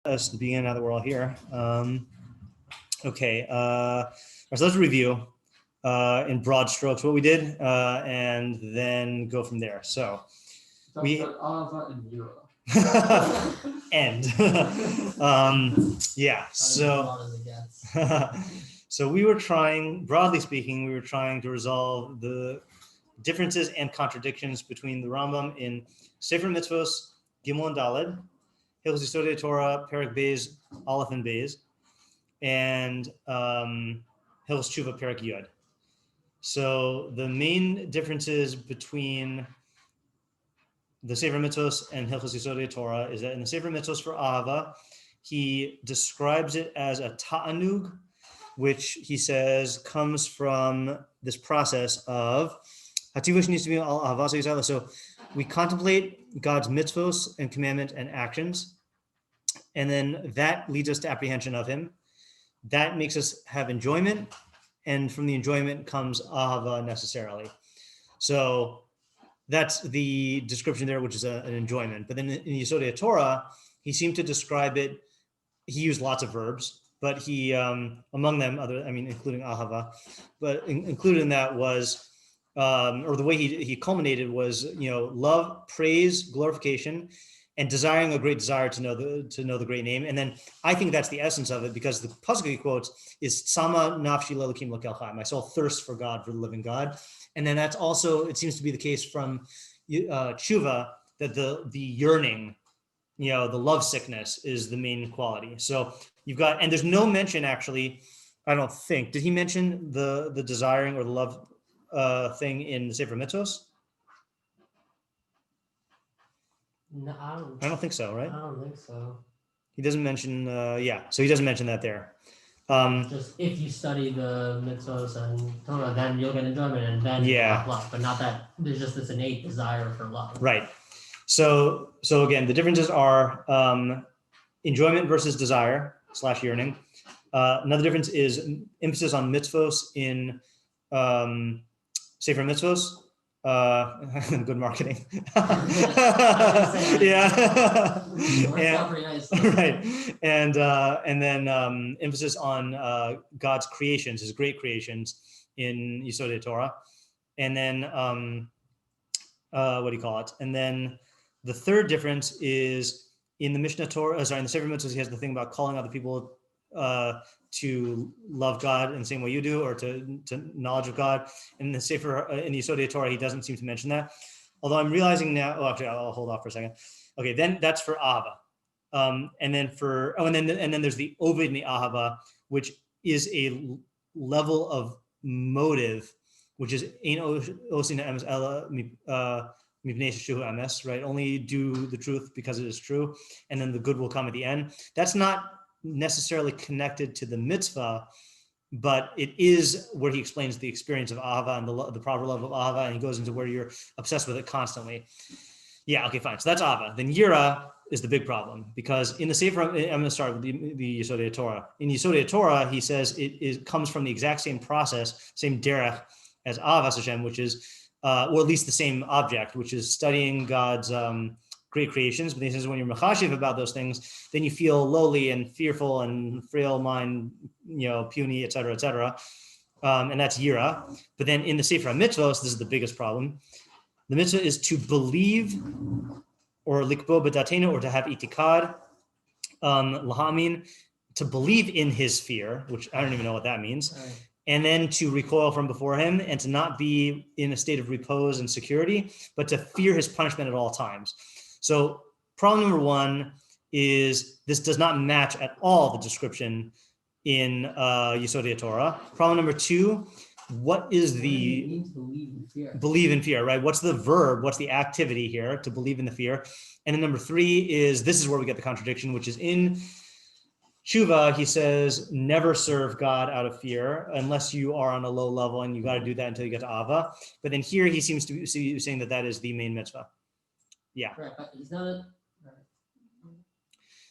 us to begin now that we're all here. Okay, so let's review in broad strokes what we did and then go from there. So we and yeah, so we were trying, broadly speaking, we were trying to resolve the differences and contradictions between the Rambam in Sefer Mitzvos, Gimel and Daled, Hilchos Yesodei Torah, Perek Beis, Aleph and Beis, and Hilchos Tשובה, Perek Yud. So the main differences between the Sefer Mitzvos and Hilchos Yesodei Torah is that in the Sefer Mitzvos for ahava, he describes it as a ta'anug, which he says comes from this process of needs to be all ahavas. So we contemplate God's mitzvos and commandment and actions, and then that leads us to apprehension of him. That makes us have enjoyment, and from the enjoyment comes ahava necessarily. So that's the description there, which is an enjoyment. But then in Yesodei Torah, he seemed to describe it, he used lots of verbs, but he, among them, including ahava, but included in that was, or the way he culminated was, love, praise, glorification, and desiring a great desire to know the great name. And then I think that's the essence of it, because the pasuk he quotes is Tzama nafshi le'elokim le'kelchai. My soul thirsts for God, for the living God. And then that's also, it seems to be the case from Tשוba, that the yearning, the love sickness is the main quality. So you've got, and there's no mention actually, I don't think, did he mention the desiring or the love thing in the Sefer Mitzvos? No, I don't think so, right? I don't think so. He doesn't mention, so he doesn't mention that there. Just if you study the mitzvos and Torah, then you'll get enjoyment, and then you'll have love, but not that there's just this innate desire for love. Right. So again, the differences are enjoyment versus desire / yearning. Another difference is emphasis on mitzvos in Sefer Mitzvos. Good marketing. Yeah. Right. And then emphasis on God's creations, his great creations in Yesodei Torah. And then what do you call it? And then the third difference is in the Mishnah Torah, in the Sefer Mitzvos, he has the thing about calling other people to love God in the same way you do, or to knowledge of God. In the Sefer, in the Yesodei Torah, he doesn't seem to mention that. Although I'm realizing now, actually, I'll hold off for a second. Okay, then that's for ahava. And then and then there's the ovid and the ahava, which is a level of motive, which is right? Only do the truth because it is true, and then the good will come at the end. That's not necessarily connected to the mitzvah, but it is where he explains the experience of ahava and the proper love of ahava, and he goes into where you're obsessed with it constantly. Yeah, okay, fine. So that's ahava. Then yira is the big problem, because in the Sefer, I'm going to start with the Yesodei Torah. In Yesodei Torah, he says it comes from the exact same process, same derech as ahavas Hashem, which is, or at least the same object, which is studying God's great creations. But he says when you're machashiv about those things, then you feel lowly and fearful and frail mind, puny, et cetera, and that's yira. But then in the Sefer Mitzvos, this is the biggest problem. The mitzvah is to believe, or likbo b'datenu, or to have itikad, lahamin, to believe in his fear, which I don't even know what that means. Right. And then to recoil from before him, and to not be in a state of repose and security, but to fear his punishment at all times. So problem number one is this does not match at all the description in Yesodei Torah. Problem number two, what is the believe in fear, right? What's the verb? What's the activity here to believe in the fear? And then number three is, this is where we get the contradiction, which is in Tשוba, he says, never serve God out of fear unless you are on a low level, and you got to do that until you get to ahava. But then here he seems to be saying that is the main mitzvah. Yeah. Right, but it's not a...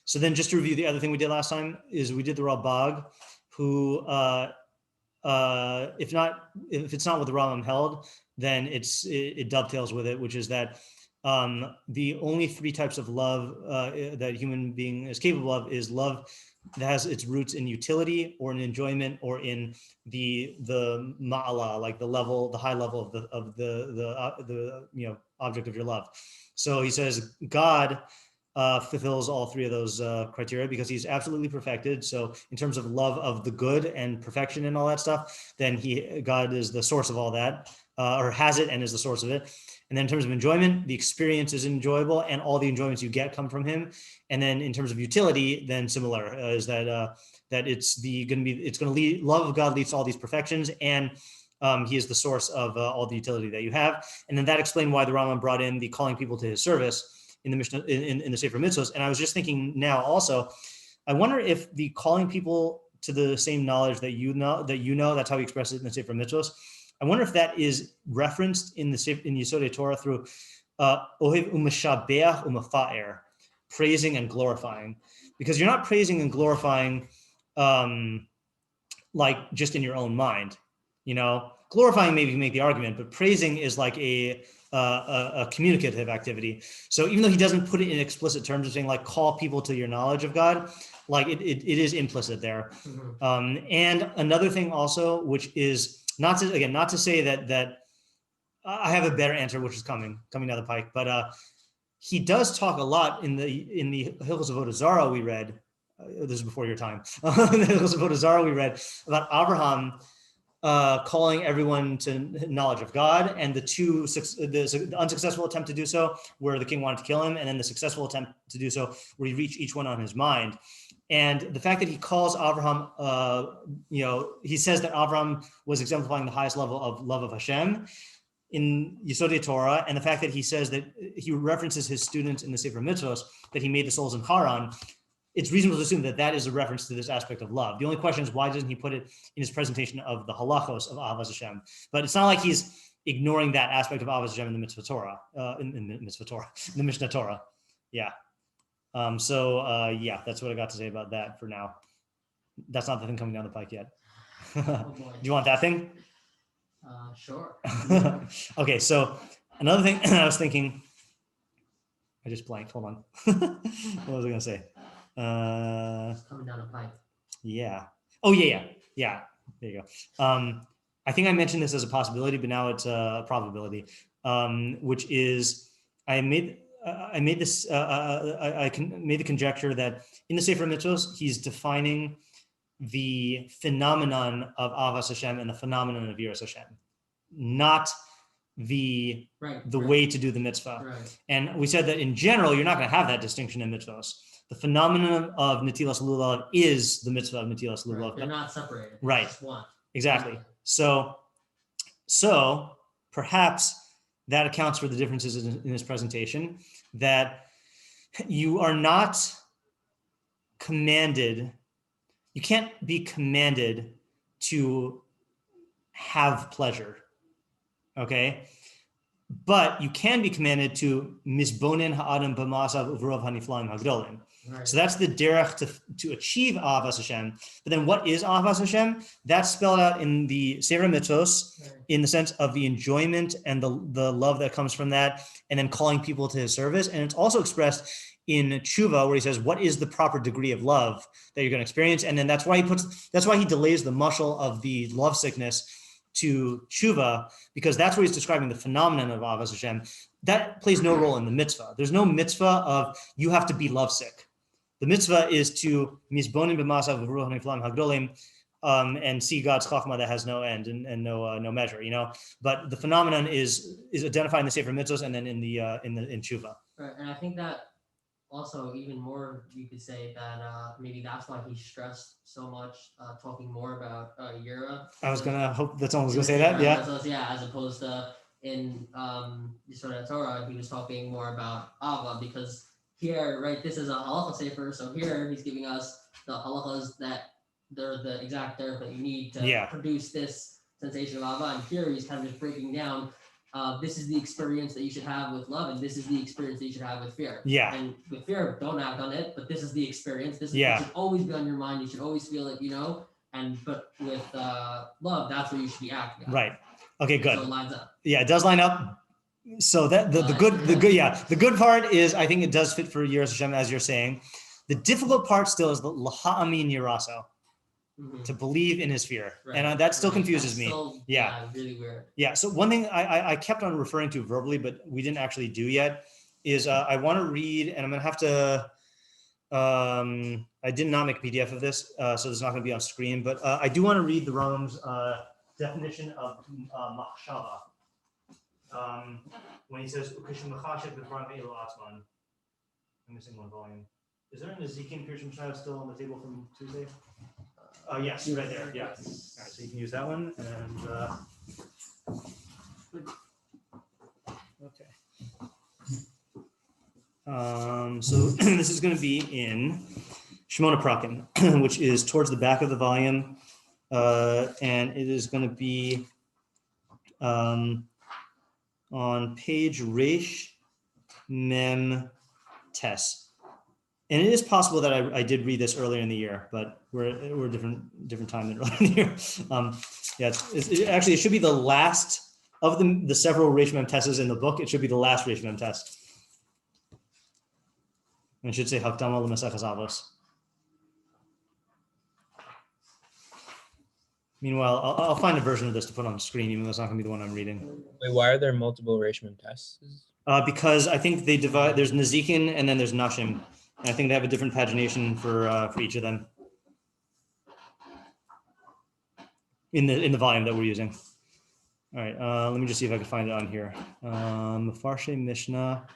So then just to review, the other thing we did last time is we did the Rambam, who, if it's not what the Rambam held, then it dovetails with it, which is that the only three types of love that a human being is capable of is love that has its roots in utility or in enjoyment or in the ma'ala, like the high level of the object of your love. So he says God fulfills all three of those criteria because he's absolutely perfected. So in terms of love of the good and perfection and all that stuff, then God is the source of all that, or has it and is the source of it. And then in terms of enjoyment, the experience is enjoyable and all the enjoyments you get come from him. And then in terms of utility, then similar is that love of God leads to all these perfections, and he is the source of all the utility that you have. And then that explained why the Rambam brought in the calling people to his service in the Mishnah, in the Sefer Mitzvos. And I was just thinking now also, I wonder if the calling people to the same knowledge that you know, that's how he expresses it in the Sefer Mitzvos. I wonder if that is referenced in Yesodei Torah through ohev u'meshabeach u'mefa'er, praising and glorifying, because you're not praising and glorifying like just in your own mind. Glorifying maybe you can make the argument, but praising is like a communicative activity. So even though he doesn't put it in explicit terms of saying like call people to your knowledge of God, like it is implicit there. Mm-hmm. And another thing also, which is not to say that I have a better answer, which is coming down the pike, but he does talk a lot in the Hilchos of Zara we read. This is before your time. The Hilchos of Zara we read about Abraham calling everyone to knowledge of God, and the unsuccessful attempt to do so, where the king wanted to kill him, and then the successful attempt to do so, where he reached each one on his mind. And the fact that he calls Abraham, he says that Abraham was exemplifying the highest level of love of Hashem in Yesodei Torah, and the fact that he says that he references his students in the Sefer Mitzvos, that he made the souls in Haran, it's reasonable to assume that that is a reference to this aspect of love. The only question is, why doesn't he put it in his presentation of the halachos of ahavas Hashem? But it's not like he's ignoring that aspect of ahavas Hashem in the Mitzvah Torah, in the Mishnah Torah. Yeah. That's what I got to say about that for now. That's not the thing coming down the pike yet. Do you want that thing? Sure. Okay, so another thing I was thinking, I just blanked. Hold on. What was I going to say? Coming down the pipe. Yeah. Oh, yeah. There you go. I think I mentioned this as a possibility, but now it's a probability, which is I made the conjecture that in the Sefer Mitzvos, he's defining the phenomenon of ahavas Hashem and the phenomenon of yiras Hashem, not the way to do the mitzvah. Right. And we said that in general, you're not going to have that distinction in mitzvahs. The phenomenon of netilas lulav is the mitzvah of netilas lulav. Right. They're not separated. Right. Just one. Exactly. Right. So perhaps that accounts for the differences in this presentation, that you are not commanded, you can't be commanded to have pleasure, okay? But you can be commanded to misbonen ha'adam b'ma'asav u'v'rov haniflaim hagdolim. Right. So that's the derech to achieve ahavas Hashem. But then what is ahavas Hashem? That's spelled out in the Sefer Mitzvos, right, in the sense of the enjoyment and the love that comes from that, and then calling people to his service. And it's also expressed in Tשוba, where he says, what is the proper degree of love that you're going to experience? And then that's why he delays the mashal of the lovesickness to Tשוba, because that's where he's describing the phenomenon of ahavas Hashem. That plays no role in the mitzvah. There's no mitzvah of you have to be lovesick. The mitzvah is to misbonin b'masav v'ruach niflam hagdolim, and see God's chachma that has no end and no measure, But the phenomenon is identified in the Sefer Mitzvos and then in Tשוba. Right, and I think that also even more you could say that maybe that's why he stressed so much talking more about yira. I was gonna hope that someone was gonna say that. Yeah. As opposed to in Yesodei Torah, he was talking more about ava, because here, right, this is a halacha sefer, so here he's giving us the halachas that they're the exact derech that you need to produce this sensation of ava, and here he's kind of just breaking down this is the experience that you should have with love, and this is the experience that you should have with fear. Yeah. And with fear, don't act on it, but this is the experience. This should always be on your mind. You should always feel it, but with love, that's what you should be acting on. Right. Okay, good. So it lines up. Yeah, it does line up. So that the good part is I think it does fit for yiras Hashem as you're saying. The difficult part still is the laha'amin yiraso, to believe in his fear, and that still confuses me. Really weird. Yeah. So one thing I kept on referring to verbally, but we didn't actually do yet, is I want to read, and I'm gonna have to. I did not make a PDF of this, so it's not going to be on screen. But I do want to read the Rambam's definition of machshava. When he says I'm missing one volume. Is there an Ezekiel Pirush Mishnah still on the table from Tuesday? Yes, right there. Yeah. All right, so you can use that one. And okay. So this is going to be in Shmona Prakim, which is towards the back of the volume, and it is going to be on page Resh Mem Tes. And it is possible that I did read this earlier in the year, but we're a different time than earlier in the year. It should be the last of the several Resh Mem Teses in the book. It should be the last Resh Mem Tes. And it should say Hakdama l'Maseches Avos. Meanwhile, I'll find a version of this to put on the screen, even though it's not going to be the one I'm reading. Wait, why are there multiple Resh Mem Teses? Because I think they divide. There's Nezikin and then there's Nashim. And I think they have a different pagination for each of them in the volume that we're using. All right, let me just see if I can find it on here. Mefarshe Mishnah.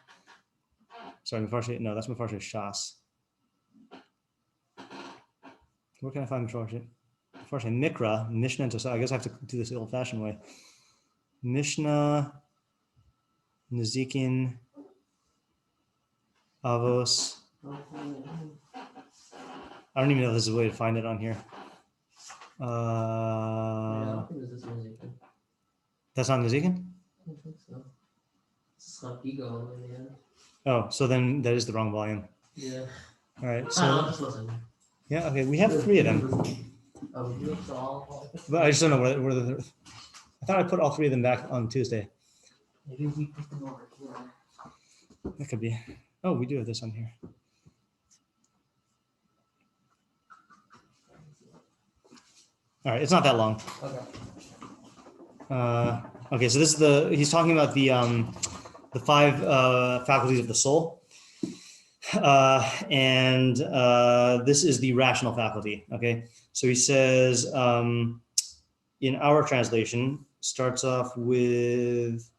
Sorry, Mefarshe. No, that's Mefarshe Shas. Where can I find Mefarshe? Mefarshe Mikra, Mishnah and Tosafot. I guess I have to do this the old-fashioned way. Mishnah, Nezikin, Avos. I don't even know if there's a way to find it on here. I don't think this is Nezikin. That's not Nezikin? I don't think so. It's not ego in the end. Oh, so then that is the wrong volume. Yeah. All right. So I'll just listen. yeah, okay. We have 3 of them. Oh, we do all. But I just don't know where the. I thought I put all 3 of them back on Tuesday. Maybe we put them over here. That could be. Oh, we do have this on here. All right, it's not that long. Okay. Okay, so this is he's talking about the 5 faculties of the soul. And this is the rational faculty, okay? So he says, in our translation, starts off with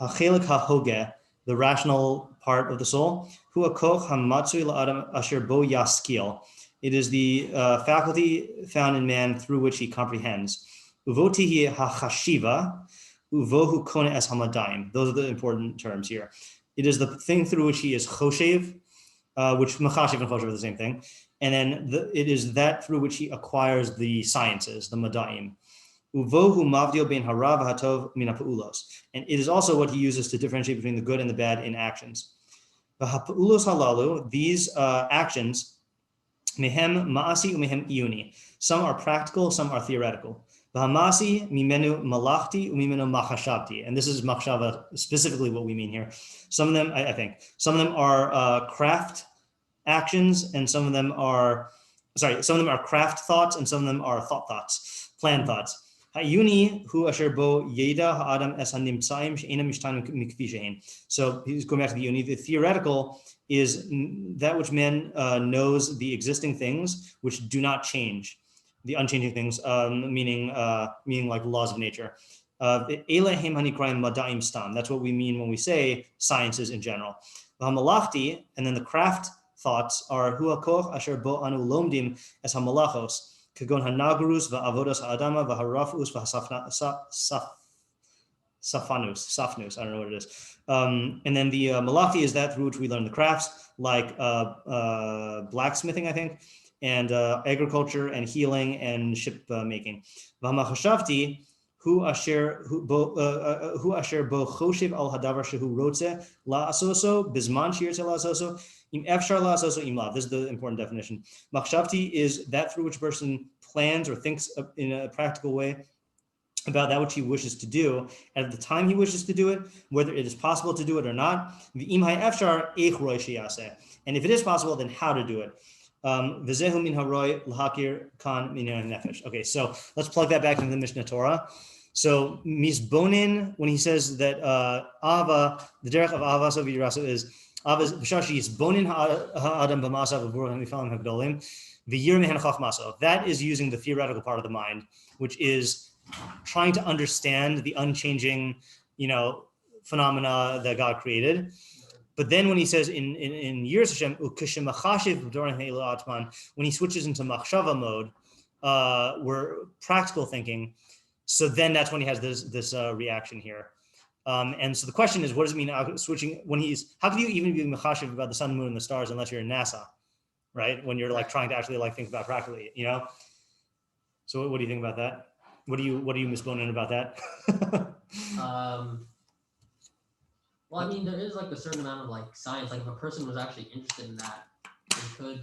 Hachelik HaHoge, the rational part of the soul, Hu HaKoch HaMatzui LaAdam Asher Bo Yaskil. It is the faculty found in man through which he comprehends. Uvotihi HaChashiva, Uvohu Kone Es HaMadaim. Those are the important terms here. It is the thing through which he is choshev, which machashiv and choshev are the same thing. And then it is that through which he acquires the sciences, the madaim. Uvohu mavdio ben hara v'hatov min ha'pa'ulos. And it is also what he uses to differentiate between the good and the bad in actions. V'ha'pa'ulos halalu, these actions, mehem ma'asi umehem iyuni. Some are practical, some are theoretical. V'hamasi mimenu malachti umimenu machashavti. And this is machshava, specifically what we mean here. Some of them, I think, some of them are craft actions, and some of them are craft thoughts, and some of them are thoughts, plan thoughts. Iyuni hu asher bo yeda ha'adam es hanimtzaim she'ena mishtanim mikvi she'en. So he's going back to the iyuni. The theoretical is that which man knows the existing things which do not change. The unchanging things, meaning like laws of nature. Elahim hanikrayim madaim stam. That's what we mean when we say sciences in general. V'hamalachti, and then the craft thoughts are hu hakoch asher bo anu lomdim es hamalachos kagon hanagrus va'avodas ha'adama v'harafus v'safnus. I don't know what it is. And then the malachti is that through which we learn the crafts, like blacksmithing, I think, and agriculture and healing and ship making. V'hamachashavti hu asher bo choshev al hadavar shehu rotze la'asoso bizman shirtze la'asoso im efshar la'asoso im lav. This is the important definition. Machshavti is that through which a person plans or thinks in a practical way about that which he wishes to do at the time he wishes to do it, whether it is possible to do it or not. And if it is possible, then how to do it. Okay, so let's plug that back into the Mishnah Torah. So misbonin, when he says that ava, the derech of ahavas of yiras is avas v'shashi yisbonin ha'adam b'masav v'vurim ha'mifalim ha'gdolim v'yir mehen chachmaso. That is using the theoretical part of the mind, which is trying to understand the unchanging, phenomena that God created. But then when he says in yiras Hashem, when he switches into machshava mode, where practical thinking, so then that's when he has this reaction here. And so the question is, what does it mean switching how can you even be machashiv about the sun, moon, and the stars unless you're in NASA, right? When you're trying to actually think about practically, So what do you think about that? What do you misbonin about that? Well, I mean, there is a certain amount of science. If a person was actually interested in that, they could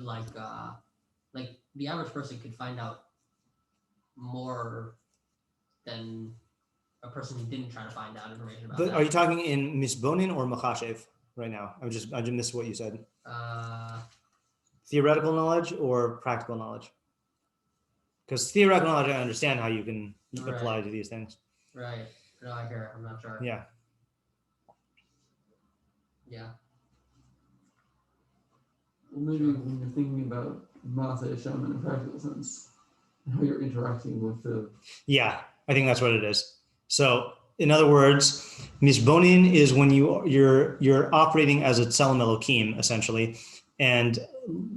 the average person could find out more than a person who didn't try to find out information about that. Are you talking in misbonin or machashev right now? I just missed what you said. Theoretical knowledge or practical knowledge? Because theoretical knowledge, I understand how you can apply to these things. Right. No, I hear it. I'm not sure. Yeah. Yeah. Well, maybe when you're thinking about Masa Hashem in a practical sense, how you're interacting with the... Yeah, I think that's what it is. So, in other words, misbonin is when you're operating as a tzelem Elokim, essentially, and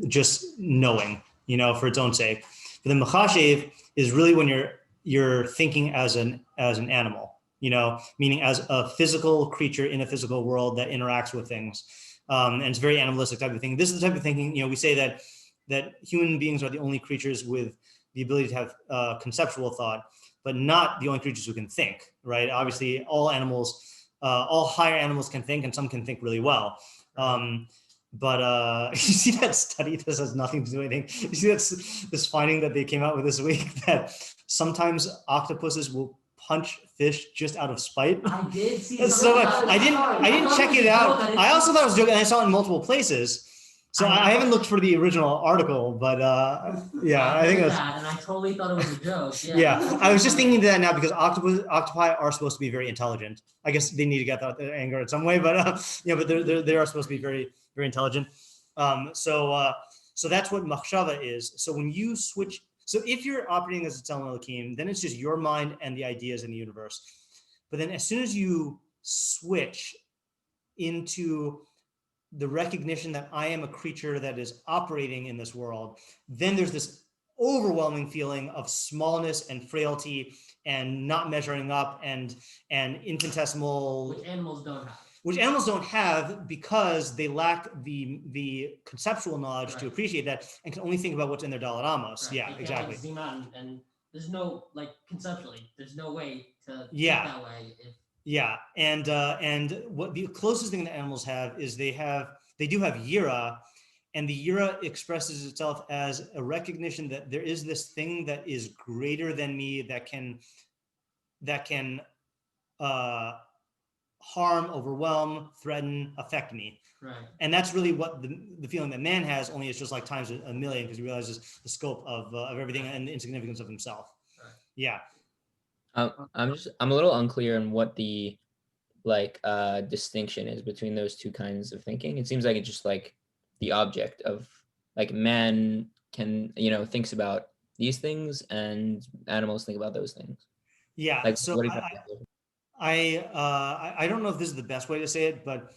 just knowing, for its own sake. But the machashev is really when you're thinking as an animal, meaning as a physical creature in a physical world that interacts with things. And it's a very animalistic type of thing. This is the type of thinking, we say that human beings are the only creatures with the ability to have conceptual thought, but not the only creatures who can think, right? Obviously, all higher animals can think, and some can think really well. But you see that study? This has nothing to do with anything. You see this finding that they came out with this week that sometimes octopuses will punch fish just out of spite. I did see. So I didn't check it out. I also thought it was joking, and I saw it in multiple places. So I haven't looked for the original article, but yeah, I think it was. And I totally thought it was a joke. Yeah, I was just thinking that now because octopi are supposed to be very intelligent. I guess they need to get that anger in some way, but but they are supposed to be very, very intelligent. So that's what machshava is. So when you switch, so if you're operating as a tzelem Elokim, then it's just your mind and the ideas in the universe. But then as soon as you switch into the recognition that I am a creature that is operating in this world, then there's this overwhelming feeling of smallness and frailty and not measuring up and infinitesimal. Which animals don't have because they lack the conceptual knowledge to appreciate that and can only think about what's in their Dalet Amos. Right. Yeah, you exactly. Zoom out and there's no conceptually, there's no way to think that way. Yeah, and what the closest thing that animals have is they do have yira, and the yira expresses itself as a recognition that there is this thing that is greater than me that can harm, overwhelm, threaten, affect me. Right. And that's really what the feeling that man has, only it's just times a million because he realizes the scope of everything and the insignificance of himself. Right. Yeah. I'm a little unclear on what the distinction is between those two kinds of thinking. It seems like it's just the object of man can thinks about these things and animals think about those things. Yeah. So I don't know if this is the best way to say it, but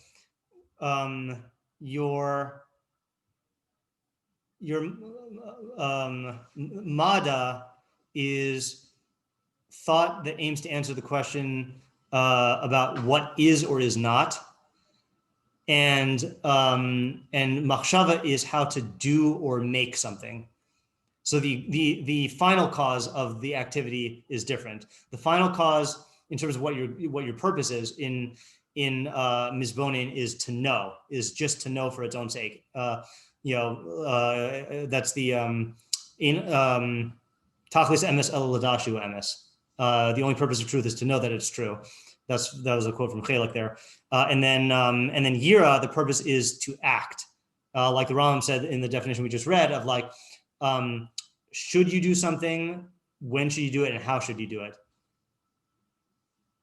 your MADA is thought that aims to answer the question about what is or is not, and machshava is how to do or make something. So the final cause of the activity is different. The final cause, in terms of what your purpose is in misbonin, is to know, is just to know for its own sake. That's the in tachlis emes el ladashu emes. The only purpose of truth is to know that it's true. That was a quote from Chelek there. And then yira, the purpose is to act. Like the Rambam said in the definition we just read of like, should you do something? When should you do it? And how should you do it?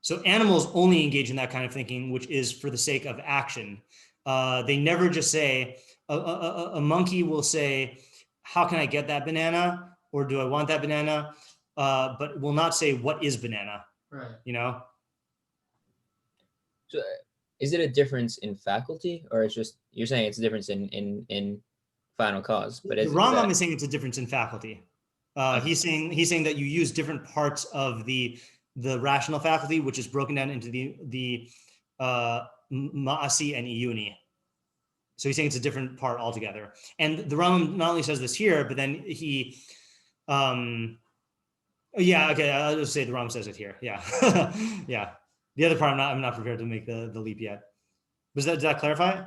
So animals only engage in that kind of thinking, which is for the sake of action. They never just say, a monkey will say, how can I get that banana? Or do I want that banana? But will not say, what is banana? Right. You know? So is it a difference in faculty, or it's just, you're saying it's a difference in final cause? But the Rambam is saying it's a difference in faculty. Okay. He's saying that you use different parts of the rational faculty, which is broken down into the ma'asi and iyuni. So he's saying it's a different part altogether. And the Rambam not only says this here, but then he, yeah, okay, I'll just say the Rambam says it here. Yeah, yeah. The other part, I'm not prepared to make the leap yet. Did that clarify?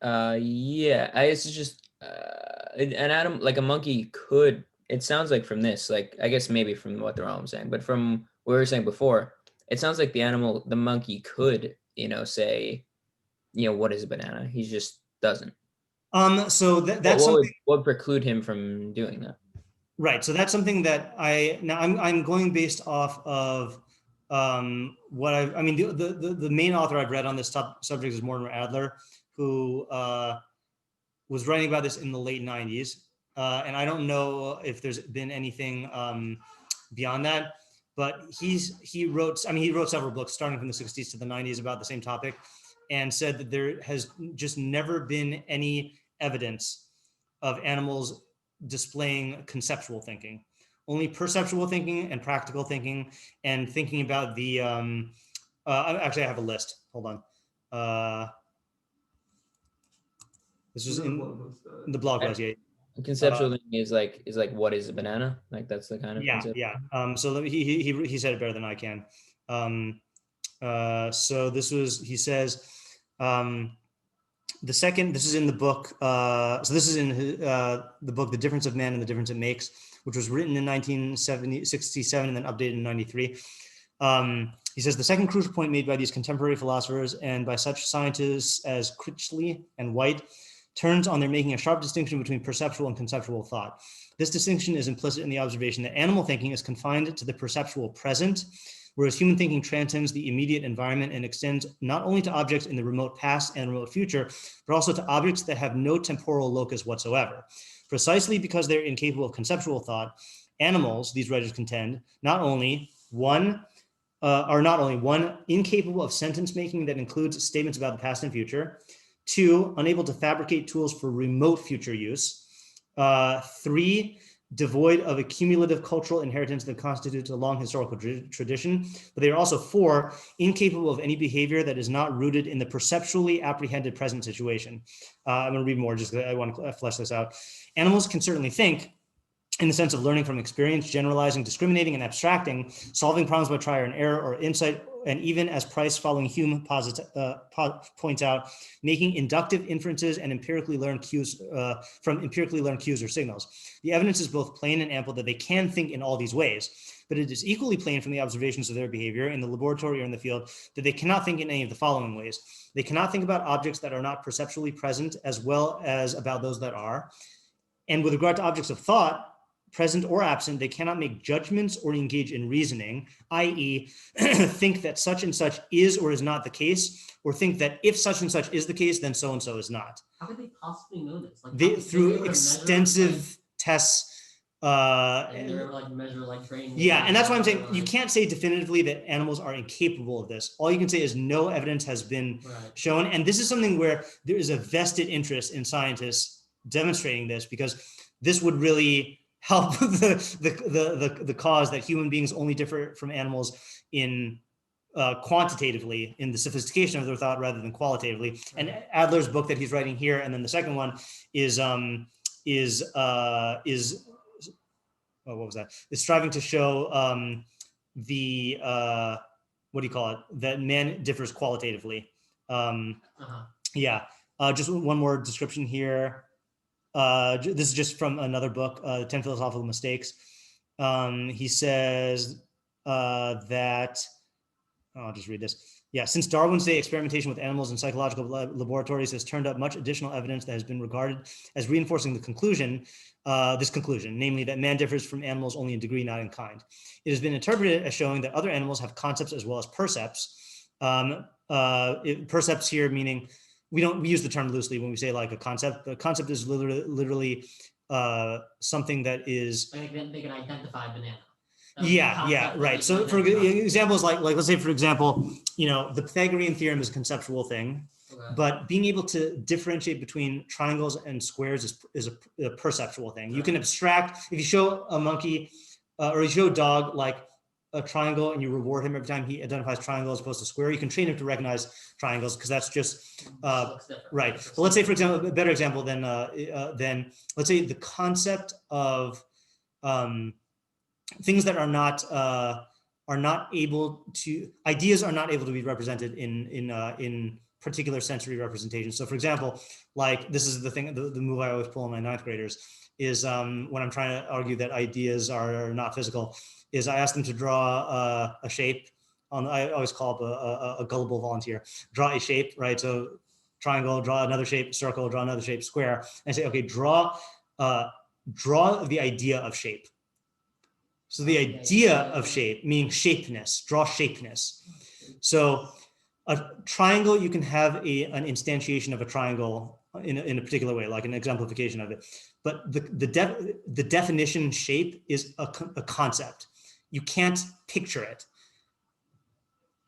Yeah, it's just an animal, like a monkey could, it sounds like from this, like, I guess maybe from what the Rambam's saying, but from what we were saying before, it sounds like the monkey could, say, what is a banana? He just doesn't. So that's what something. What would preclude him from doing that? Right. So that's something that I'm going based off of what the main author I've read on this subject is Mortimer Adler, who was writing about this in the late 90s. And I don't know if there's been anything beyond that, but he wrote several books starting from the 60s to the 90s about the same topic, and said that there has just never been any evidence of animals displaying conceptual thinking, only perceptual thinking and practical thinking, and thinking about the actually I have a list. Hold on. This was in the blog post. Yeah. Conceptual thinking is like what is a banana? Like that's the kind of concept. Yeah. So he said it better than I can. So he says this is in the book. So this is in the book, The Difference of Man and the Difference It Makes, which was written in 1967 and then updated in 93. He says the second crucial point made by these contemporary philosophers and by such scientists as Critchley and White turns on their making a sharp distinction between perceptual and conceptual thought. This distinction is implicit in the observation that animal thinking is confined to the perceptual present, whereas human thinking transcends the immediate environment and extends not only to objects in the remote past and remote future, but also to objects that have no temporal locus whatsoever. Precisely because they're incapable of conceptual thought, animals, these writers contend, are not only one, incapable of sentence making that includes statements about the past and future, 2, unable to fabricate tools for remote future use, 3, devoid of a cumulative cultural inheritance that constitutes a long historical tradition, but they are also 4, incapable of any behavior that is not rooted in the perceptually apprehended present situation. I'm going to read more just because I want to flesh this out. Animals can certainly think in the sense of learning from experience, generalizing, discriminating, and abstracting, solving problems by trial and error or insight, and even as Price following Hume points out, making inductive inferences and empirically learned cues from empirically learned cues or signals. The evidence is both plain and ample that they can think in all these ways, but it is equally plain from the observations of their behavior in the laboratory or in the field that they cannot think in any of the following ways. They cannot think about objects that are not perceptually present as well as about those that are. And with regard to objects of thought, present or absent, they cannot make judgments or engage in reasoning, i.e. think that such and such is or is not the case, or think that if such and such is the case, then so and so is not. How could they possibly know this? Like through extensive tests. And they're able to measure brain. Yeah, and that's why I'm saying you can't say definitively that animals are incapable of this. All you can say is no evidence has been shown. And this is something where there is a vested interest in scientists demonstrating this, because this would really help the cause that human beings only differ from animals in quantitatively in the sophistication of their thought rather than qualitatively. And Adler's book that he's writing here, and then the second one is striving to show that man differs qualitatively. Just one more description here. This is just from another book, 10 Philosophical Mistakes. he says that, I'll just read this. Yeah, since Darwin's day, experimentation with animals in psychological laboratories has turned up much additional evidence that has been regarded as reinforcing the conclusion, namely that man differs from animals only in degree, not in kind. It has been interpreted as showing that other animals have concepts as well as percepts. Percepts here meaning we use the term loosely when we say like a concept. The concept is literally something that is. They can identify a banana. Yeah, right. So for examples like let's say for example, the Pythagorean theorem is a conceptual thing, but being able to differentiate between triangles and squares is a perceptual thing. You can abstract if you show a monkey or you show a dog like a triangle and you reward him every time he identifies triangle as opposed to square, you can train him to recognize triangles because that's just right. Well, let's say for example, a better example than let's say the concept of things that ideas are not able to be represented in particular sensory representations. So for example, like this is the thing, the move I always pull on my ninth graders is when I'm trying to argue that ideas are not physical, is I ask them to draw a shape I always call up a gullible volunteer, draw a shape, right? So triangle, draw another shape, circle, draw another shape, square, and I say, okay, draw the idea of shape. So the idea of shape, meaning shapeness, draw shapeness. So a triangle, you can have an instantiation of a triangle in a particular way, like an exemplification of it. But the definition shape is a concept. You can't picture it.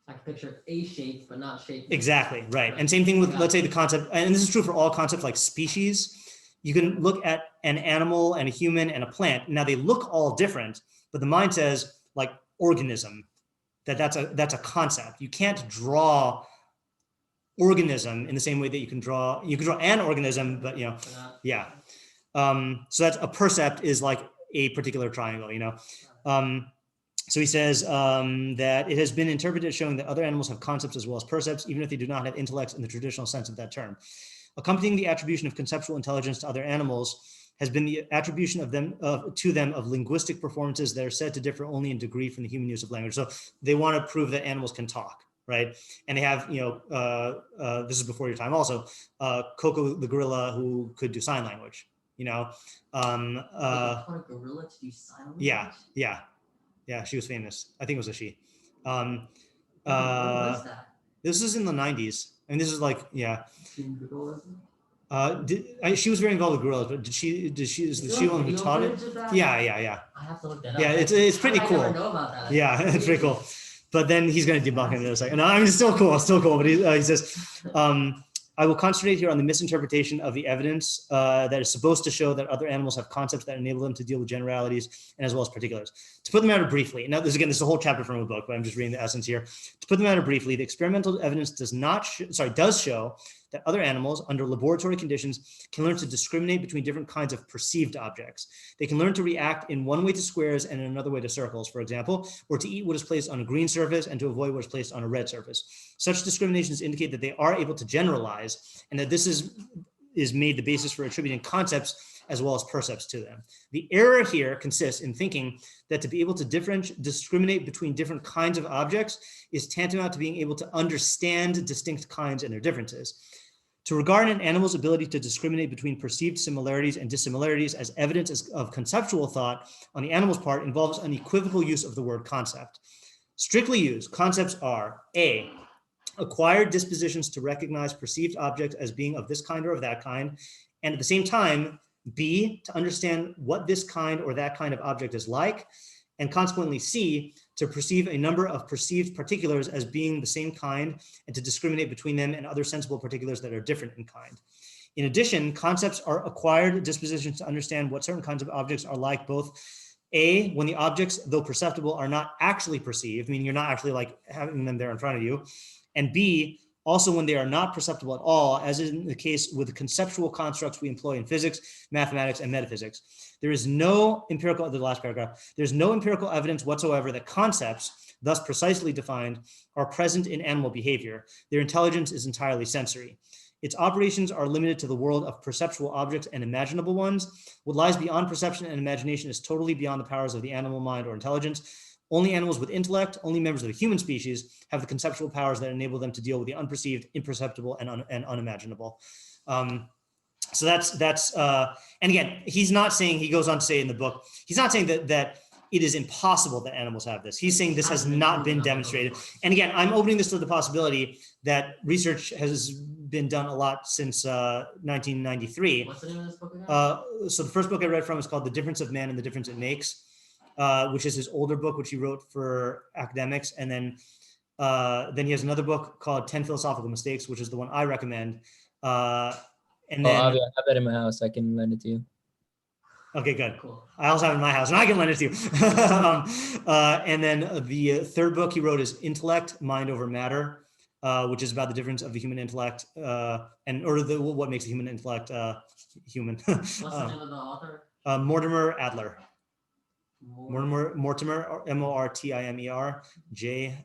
I can picture a shape, but not shape. Exactly, right. And same thing with, let's say, the concept, and this is true for all concepts like species. You can look at an animal and a human and a plant. Now they look all different, but the mind says like organism, that's a concept. You can't draw organism in the same way that you can draw an organism, but yeah. So that's a percept is like a particular triangle, So he says that it has been interpreted as showing that other animals have concepts as well as percepts, even if they do not have intellects in the traditional sense of that term. Accompanying the attribution of conceptual intelligence to other animals has been the attribution to them of linguistic performances that are said to differ only in degree from the human use of language. So they want to prove that animals can talk, right? And they have, this is before your time also, Coco the gorilla who could do sign language, a gorilla to do sign language? Yeah, she was famous. I think it was a she. What was that? This is in the 90s. And this is like, yeah. She was very involved with gorillas, but is she one who taught it? Yeah. I have to look that up. Yeah, it's pretty cool. I never know about that. Yeah, it's pretty cool. But then he's going to debunk it in a second. No, I mean, it's still cool. But he says, I will concentrate here on the misinterpretation of the evidence that is supposed to show that other animals have concepts that enable them to deal with generalities and as well as particulars. To put the matter briefly, now this is a whole chapter from a book, but I'm just reading the essence here. To put the matter briefly, the experimental evidence does show that other animals under laboratory conditions can learn to discriminate between different kinds of perceived objects. They can learn to react in one way to squares and in another way to circles, for example, or to eat what is placed on a green surface and to avoid what is placed on a red surface. Such discriminations indicate that they are able to generalize and that this is made the basis for attributing concepts as well as percepts to them. The error here consists in thinking that to be able to discriminate between different kinds of objects is tantamount to being able to understand distinct kinds and their differences. To regard an animal's ability to discriminate between perceived similarities and dissimilarities as evidence of conceptual thought on the animal's part involves an equivocal use of the word concept. Strictly used, concepts are A, acquired dispositions to recognize perceived objects as being of this kind or of that kind, and at the same time, B, to understand what this kind or that kind of object is like, and consequently C, to perceive a number of perceived particulars as being the same kind and to discriminate between them and other sensible particulars that are different in kind. In addition, concepts are acquired dispositions to understand what certain kinds of objects are like, both A, when the objects, though perceptible, are not actually perceived, meaning you're not actually like having them there in front of you, and B, also when they are not perceptible at all, as is the case with the conceptual constructs we employ in physics, mathematics, and metaphysics. There is no empirical, the last paragraph, there's no empirical evidence whatsoever that concepts, thus precisely defined, are present in animal behavior. Their intelligence is entirely sensory. Its operations are limited to the world of perceptual objects and imaginable ones. What lies beyond perception and imagination is totally beyond the powers of the animal mind or intelligence. Only animals with intellect, only members of the human species, have the conceptual powers that enable them to deal with the unperceived, imperceptible, and unimaginable. So that's and again, he's not saying, he goes on to say in the book, he's not saying that it is impossible that animals have this. He's saying this has not been demonstrated. And again, I'm opening this to the possibility that research has been done a lot since 1993. What's the name of this book again? So the first book I read from is called The Difference of Man and the Difference It Makes, which is his older book, which he wrote for academics. And then he has another book called 10 Philosophical Mistakes, which is the one I recommend. And then, I have that in my house. I can lend it to you. Okay, good. Cool. I also have it in my house, and I can lend it to you. And then the third book he wrote is Intellect, Mind Over Matter, which is about the difference of the human intellect what makes the human intellect human. What's the name of the author? Mortimer Adler. Mortimer, M-O-R-T-I-M-E-R, J.